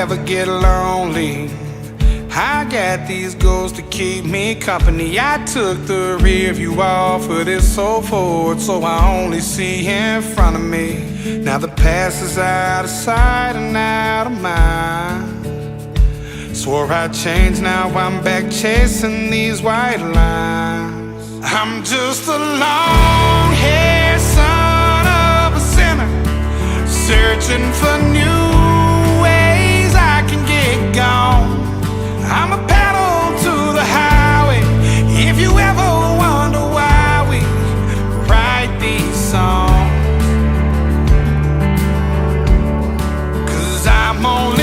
ever get lonely, I got these goals to keep me company. I took the rear view off of this so forward, so I only see in front of me. Now the past is out of sight and out of mind. Swore I'd change, now I'm back chasing these white lines. I'm just a long-haired son of a sinner, searching for new ways I can get gone. I'm a pedal to the highway, if you ever wonder why we write these songs. 'Cause I'm only